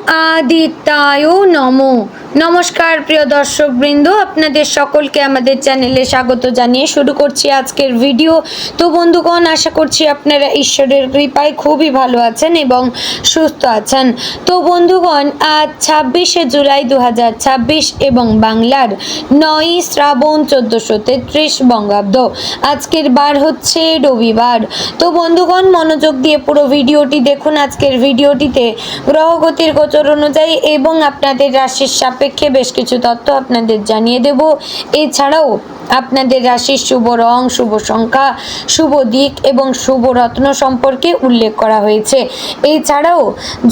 আদিত্যায় নমো। নমস্কার প্রিয় দর্শকবৃন্দ, আপনাদের সকলকে আমাদের চ্যানেলে স্বাগত জানিয়ে শুরু করছি আজকের ভিডিও। তো বন্ধুগণ, আশা করছি আপনারা ঈশ্বরের কৃপায় খুবই ভালো আছেন এবং সুস্থ আছেন। তো বন্ধুগণ, আজ 26শে জুলাই 2026 এবং বাংলার 9ই শ্রাবণ 1433 বঙ্গাব্দ। আজকের বার হচ্ছে রবিবার। তো বন্ধুগণ, মনোযোগ দিয়ে পুরো ভিডিওটি দেখুন। আজকের ভিডিওটিতে গ্রহগতির গোচর অনুযায়ী এবং আপনাদের রাশির সাপেক্ষে বেশ কিছু তথ্য আপনাদের জানিয়ে দেব। এছাড়াও আপনাদের রাশির শুভ রং, শুভ সংখ্যা, শুভ দিক এবং শুভ রত্ন সম্পর্কে উল্লেখ করা হয়েছে। এছাড়াও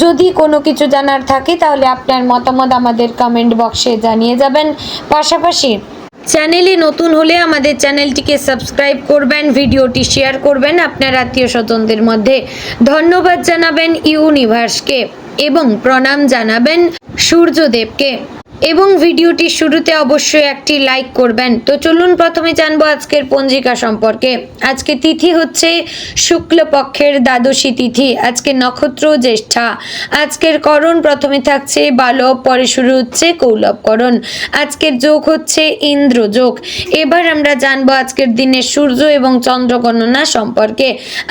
যদি কোনো কিছু জানার থাকে তাহলে আপনার মতামত আমাদের কমেন্ট বক্সে জানিয়ে যাবেন। পাশাপাশি চ্যানেলে নতুন হলে আমাদের চ্যানেলটিকে সাবস্ক্রাইব করবেন, ভিডিওটি শেয়ার করবেন আপনার আত্মীয় স্বজনদের মধ্যে। ধন্যবাদ জানাবেন ইউনিভার্সকে এবং প্রণাম জানাবেন সূর্যদেবকে এবং ভিডিওটির শুরুতে অবশ্যই একটি লাইক করবেন। তো চলুন প্রথমে জানবো আজকের পঞ্জিকা সম্পর্কে। আজকে তিথি হচ্ছে শুক্লপক্ষের দ্বাদশী তিথি। আজকে নক্ষত্র জ্যেষ্ঠা। আজকের করণ প্রথমে থাকছে বালব, পরে শুরু হচ্ছে কৌলবকরণ। আজকের যোগ হচ্ছে ইন্দ্রযোগ। এবার আমরা জানবো আজকের দিনের সূর্য এবং চন্দ্র গণনা সম্পর্কে।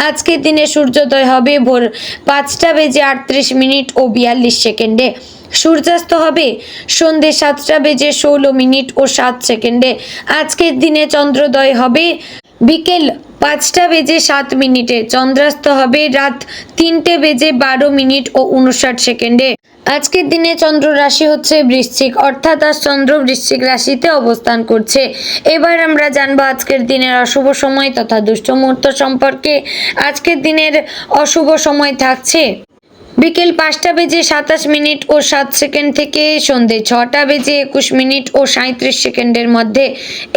আজকের দিনে সূর্যোদয় হবে ভোর 5টা বেজে 38 মিনিট ও 42 সেকেন্ডে। সূর্যাস্ত হবে সন্ধ্যে 7টা বেজে 16 মিনিট ও 7 সেকেন্ডে। আজকের দিনে চন্দ্রোদয় হবে বিকেল 5টা বেজে 7 মিনিটে। চন্দ্রাস্ত হবে রাত 3টে বেজে 12 মিনিট ও 59 সেকেন্ডে। আজকের দিনে চন্দ্র রাশি হচ্ছে বৃশ্চিক, অর্থাৎ আজ চন্দ্র বৃশ্চিক রাশিতে অবস্থান করছে। এবার আমরা জানবো আজকের দিনের অশুভ সময় তথা দুষ্ট মুহূর্ত সম্পর্কে। আজকের দিনের অশুভ সময় থাকছে বিকেল 5টা বেজে 27 মিনিট ও 7 সেকেন্ড থেকে সন্ধ্যে 6টা বেজে 21 মিনিট ও 37 সেকেন্ডের মধ্যে।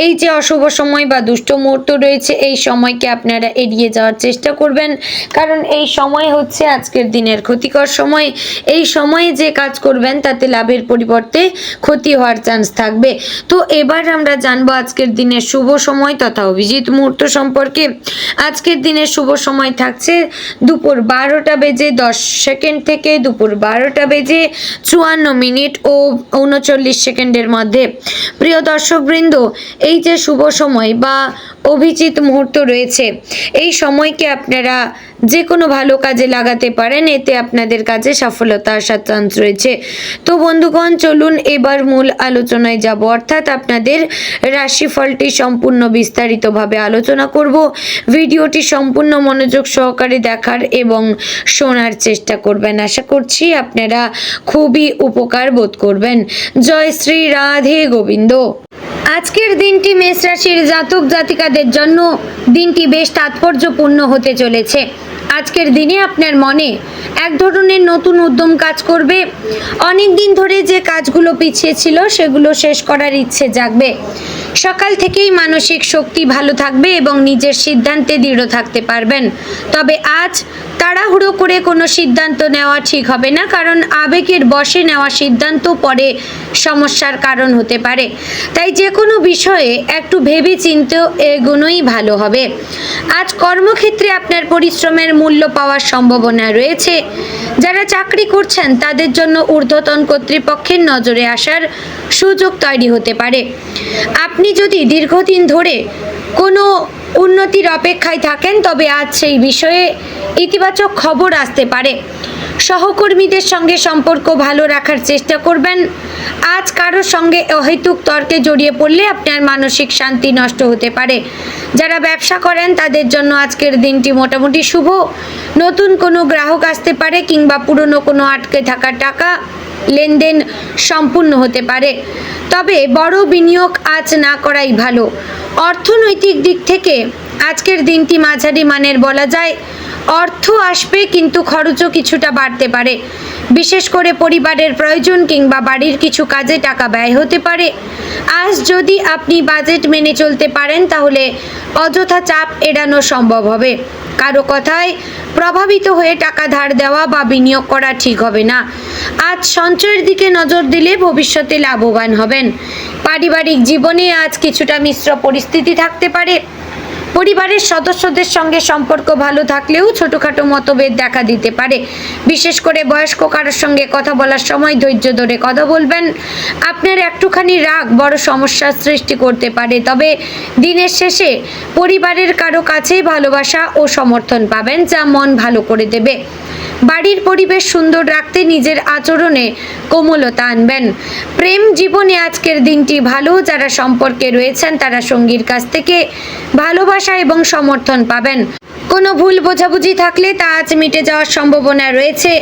এই যে অশুভ সময় বা দুষ্ট মুহূর্ত রয়েছে, এই সময়কে আপনারা এড়িয়ে যাওয়ার চেষ্টা করবেন, কারণ এই সময় হচ্ছে আজকের দিনের ক্ষতিকর সময়। এই সময়ে যে কাজ করবেন তাতে লাভের পরিবর্তে ক্ষতি হওয়ার চান্স থাকবে। তো এবার আমরা জানবো আজকের দিনের শুভ সময় তথা অভিজিৎ মুহূর্ত সম্পর্কে। আজকের দিনের শুভ সময় থাকছে দুপুর 12টা বেজে 10 সেকেন্ড থেকে দুপুর 12টা বেজে 54 মিনিট ও 39 সেকেন্ডের মধ্যে। প্রিয় দর্শকবৃন্দ, এই যে শুভ সময় বা অভিজিৎ মুহূর্ত রয়েছে, এই সময়কে আপনারা যে কোনো ভালো কাজে লাগাতে পারেন, এতে আপনাদের কাজে সফলতা আসার চান্স রয়েছে। তো বন্ধুগণ, চলুন এবার মূল আলোচনায় যাব, অর্থাৎ আপনাদের রাশিফলটি সম্পূর্ণ বিস্তারিতভাবে আলোচনা করব। ভিডিওটি সম্পূর্ণ মনোযোগ সহকারে দেখার এবং শোনার চেষ্টা করবেন। আশা করছি আপনারা খুবই উপকার বোধ করবেন। জয় শ্রী রাধে গোবিন্দ। আজকের দিনটি মেষ রাশির জাতক জাতিকাদের জন্য দিনটি বেশ তাৎপর্যপূর্ণ হতে চলেছে। আজকের দিনে আপনার মনে এক ধরনের নতুন উদ্যম কাজ করবে। অনেক দিন ধরে যে কাজগুলো পিছিয়ে ছিল সেগুলো শেষ করার ইচ্ছে জাগবে। সকাল থেকেই মানসিক শক্তি ভালো থাকবে এবং নিজের সিদ্ধান্তে দৃঢ় থাকতে পারবেন। তবে আজ তাড়াহুড়ো করে কোনো সিদ্ধান্ত নেওয়া ঠিক হবে না, কারণ আবেগের বশে নেওয়া সিদ্ধান্ত পরে সমস্যার কারণ হতে পারে। তাই যে কোনো বিষয়ে একটু ভেবে চিন্তে এগোনোই ভালো হবে। আজ কর্মক্ষেত্রে আপনার পরিশ্রমের মূল্য পাওয়ার সম্ভাবনা রয়েছে। যারা চাকরি করছেন তাদের জন্য ঊর্ধ্বতন কর্তৃপক্ষের নজরে আসার সুযোগ তৈরি হতে পারে। আপনি যদি দীর্ঘদিন ধরে কোনো উন্নতির অপেক্ষায় থাকেন তবে আজ সেই বিষয়ে ইতিবাচক খবর আসতে পারে। সহকর্মীদের সঙ্গে সম্পর্ক ভালো রাখার চেষ্টা করবেন। আজ কারোর সঙ্গে অহেতুক তর্কে জড়িয়ে পড়লে আপনার মানসিক শান্তি নষ্ট হতে পারে। যারা ব্যবসা করেন তাদের জন্য আজকের দিনটি মোটামুটি শুভ। নতুন কোনো গ্রাহক আসতে পারে কিংবা পুরনো কোনো আটকে থাকা টাকা লেনদেন সম্পূর্ণ হতে পারে। তবে বড় বিনিয়োগ আজ না করাই ভালো। অর্থনৈতিক দিক থেকে আজকের দিনটি মাঝারি মানের বলা যায়। অর্থ আসবে কিন্তু খরচও কিছুটা বাড়তে পারে। বিশেষ করে পরিবারের প্রয়োজন কিংবা বাড়ির কিছু কাজে টাকা ব্যয় হতে পারে। আজ যদি আপনি বাজেট মেনে চলতে পারেন তাহলে অযথা চাপ এড়ানো সম্ভব হবে। কারো কথায় প্রভাবিত হয়ে টাকা ধার দেওয়া বা বিনিয়োগ করা ঠিক হবে না। আজ সঞ্চয়ের দিকে নজর দিলে ভবিষ্যতে লাভবান হবেন। পারিবারিক জীবনে আজ কিছুটা মিশ্র পরিস্থিতি থাকতে পারে। পরিবারের সদস্যদের সঙ্গে সম্পর্ক ভালো থাকলেও ছোটখাটো মতভেদ দেখা দিতে পারে। বিশেষ করে বয়স্ক কারোর সঙ্গে কথা বলার সময় ধৈর্য ধরে কথা বলবেন। আপনার একটুখানি রাগ বড় সমস্যার সৃষ্টি করতে পারে, তবে দিনের শেষে পরিবারের কারো কাছে ভালোবাসা ও সমর্থন পাবেন, যা মন ভালো করে দেবে। বাড়ির পরিবেশ সুন্দর রাখতে নিজের আচরণে কোমলতা আনবেন। প্রেম জীবনে আজকের দিনটি ভালো। যারা সম্পর্কে রয়েছেন তারা সঙ্গীর কাছ থেকে ভালোবাসা এবং সমর্থন পাবেন। কোনো ভুল বোঝাবুঝি থাকলে তা আজ মিটে যাওয়ার সম্ভাবনা রয়েছে।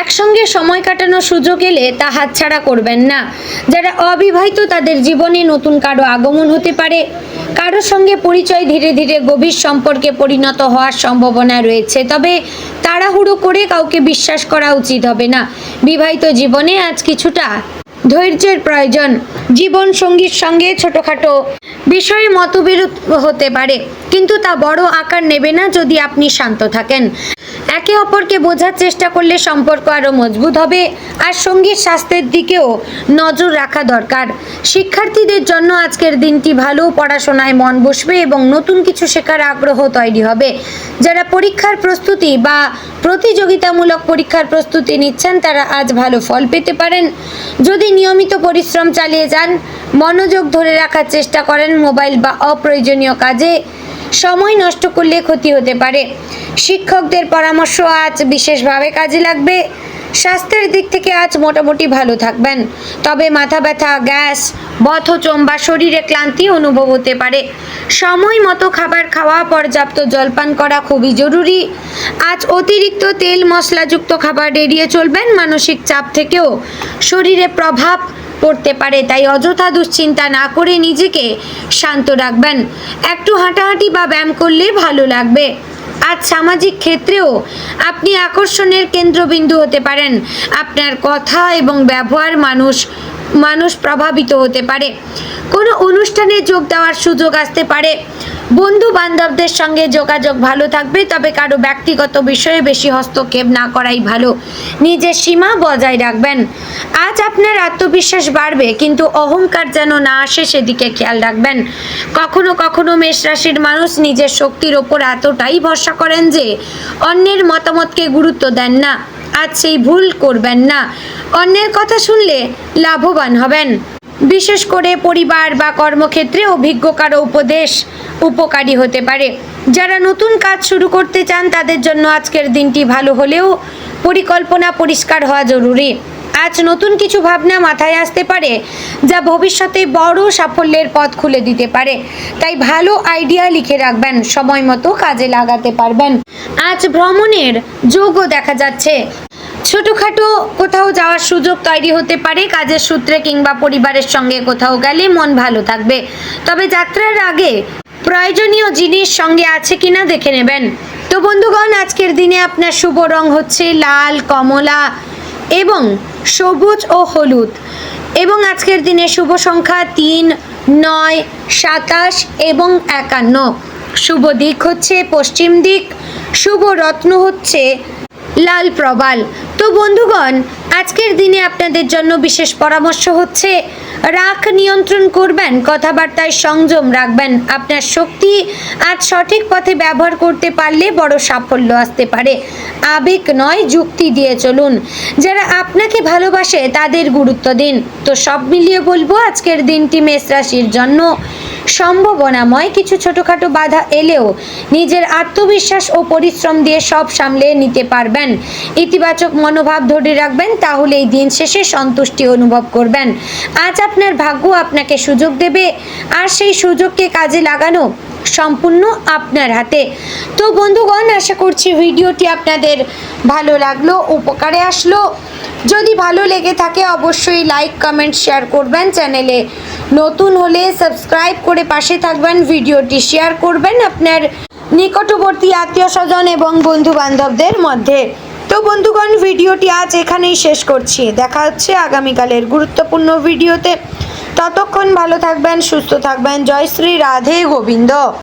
একসঙ্গে সময় কাটানোর সুযোগ এলে তা হাতছাড়া করবেন না। যারা অবিবাহিত তাদের জীবনে নতুন কারো আগমন হতে পারে। কারোর সঙ্গে পরিচয় ধীরে ধীরে গভীর সম্পর্কে পরিণত হওয়ার সম্ভাবনা রয়েছে, তবে তাড়াহুড়ো করে কাউকে বিশ্বাস করা উচিত হবে না। বিবাহিত জীবনে আজ কিছুটা ধৈর্যের প্রয়োজন। জীবন সঙ্গীর সঙ্গে ছোটখাটো বিষয়ে মতবিরোধ হতে পারে, কিন্তু তা বড় আকার নেবে না যদি আপনি শান্ত থাকেন। একে অপরকে বোঝার চেষ্টা করলে সম্পর্ক আরও মজবুত হবে। আর সঙ্গীর স্বাস্থ্যের দিকেও নজর রাখা দরকার। শিক্ষার্থীদের জন্য আজকের দিনটি ভালো। পড়াশোনায় মন বসবে এবং নতুন কিছু শেখার আগ্রহ তৈরি হবে। যারা পরীক্ষার প্রস্তুতি বা প্রতিযোগিতামূলক পরীক্ষার প্রস্তুতি নিচ্ছেন তারা আজ ভালো ফল পেতে পারেন। যদি নিয়মিত পরিশ্রম চালিয়ে যান, মনোযোগ ধরে রাখার চেষ্টা করেন, মোবাইল বা অপ্রয়োজনীয় কাজে সময় নষ্ট করলে ক্ষতি হতে পারে। শিক্ষকদের পরামর্শ আজ বিশেষভাবে কাজে লাগবে। স্বাস্থ্যের দিক থেকে আজ মোটামুটি ভালো থাকবেন, তবে মাথা ব্যথা, গ্যাস, বদহজম বা শরীরে ক্লান্তি অনুভব হতে পারে। সময় মতো খাবার খাওয়া, পর্যাপ্ত জলপান করা খুবই জরুরি। আজ অতিরিক্ত তেল মশলাযুক্ত খাবার এড়িয়ে চলবেন। মানসিক চাপ থেকেও শরীরে প্রভাব পড়তে পারে, তাই অযথা দুশ্চিন্তা না করে নিজেকে শান্ত রাখবেন। একটু হাঁটাহাঁটি বা ব্যায়াম করলে ভালো লাগবে। আজ সামাজিক ক্ষেত্রেও আপনি আকর্ষণের কেন্দ্রবিন্দু হতে পারেন। আপনার কথা এবং ব্যবহার মানুষ প্রভাবিত হতে পারে। কোনো অনুষ্ঠানে যোগ দেওয়ার সুযোগ আসতে পারে। বন্ধু বান্ধবদের সঙ্গে যোগাযোগ ভালো থাকবে, তবে কারো ব্যক্তিগত বিষয়ে বেশি হস্তক্ষেপ না করাই ভালো। নিজের সীমা বজায় রাখবেন। আজ আপনার আত্মবিশ্বাস বাড়বে, কিন্তু অহংকার যেন না আসে সেদিকে খেয়াল রাখবেন। কখনো কখনো মেষ রাশির মানুষ নিজের শক্তির ওপর এতটাই ভরসা করেন যে অন্যের মতামতকে গুরুত্ব দেন না। আজ সেই ভুল করবেন না। অন্যের কথা শুনলে লাভবান হবেন। বিশেষ করে পরিবার বা কর্মক্ষেত্রে অভিজ্ঞ কারো উপদেশ উপকারী হতে পারে। যারা নতুন কাজ শুরু করতে চান তাদের জন্য আজকের দিনটি ভালো হলেও পরিকল্পনা পরিষ্কার হওয়া জরুরি। আজ নতুন কিছু ভাবনা মাথায় আসতে পারে যা ভবিষ্যতে বড় সাফল্যের পথ খুলে দিতে পারে, তাই ভালো আইডিয়া লিখে রাখবেন, সময় মতো কাজে লাগাতে পারবেন। আজ ভ্রমণের যোগও দেখা যাচ্ছে। ছোটখাটো কোথাও যাওয়ার সুযোগ তৈরি হতে পারে। কাজের সূত্রে কিংবা পরিবারের সঙ্গে কোথাও গেলে মন ভালো থাকবে, তবে যাত্রার আগে প্রয়োজনীয় জিনিস সঙ্গে আছে কিনা দেখে নেবেন। তো বন্ধুগণ, আজকের দিনে আপনার শুভ রং হচ্ছে লাল, কমলা এবং সবুজ ও হলুদ। এবং আজকের দিনে শুভ সংখ্যা 3, 9, 27 এবং 51। শুভ দিক হচ্ছে পশ্চিম দিক। শুভ রত্ন হচ্ছে লাল প্রবাল। তো বন্ধুগণ, আজকের দিনে আপনাদের জন্য বিশেষ পরামর্শ হচ্ছে রাগ নিয়ন্ত্রণ করবেন, কথাবার্তায় সংযম রাখবেন। আপনার শক্তি আজ সঠিক পথে ব্যবহার করতে পারলে বড় সাফল্য আসতে পারে। আবেগ নয়, যুক্তি দিয়ে চলুন। যারা আপনাকে ভালোবাসে তাদের গুরুত্ব দিন। তো সব মিলিয়ে বলবো আজকের দিনটি মেষ রাশির জন্য সম্ভাবনাময়। কিছু ছোটখাটো বাধা এলেও নিজের আত্মবিশ্বাস ও পরিশ্রম দিয়ে সব সামলে নিতে পারবেন। ইতিবাচক মনোভাব ধরে রাখবেন, তাহলে এই দিন শেষে সন্তুষ্টি অনুভব করবেন। আজ আপনার ভাগ্য আপনাকে সুযোগ দেবে, আর সেই সুযোগকে কাজে লাগানো সম্পূর্ণ আপনার হাতে। তো বন্ধুগণ, আশা করছি ভিডিওটি আপনাদের ভালো লাগলো, উপকারে আসলো। যদি ভালো লেগে থাকে অবশ্যই লাইক, কমেন্ট, শেয়ার করবেন। চ্যানেলে নতুন হলে সাবস্ক্রাইব করে পাশে থাকবেন। ভিডিওটি শেয়ার করবেন আপনার নিকটবর্তী আত্মীয় স্বজন এবং বন্ধু বান্ধবদের মধ্যে। তো বন্ধুগণ, ভিডিওটি আজ এখানেই শেষ করছি। দেখা হচ্ছে আগামীকালের গুরুত্বপূর্ণ ভিডিওতে। ততক্ষণ ভালো থাকবেন, সুস্থ থাকবেন। জয় শ্রী রাধে গোবিন্দ।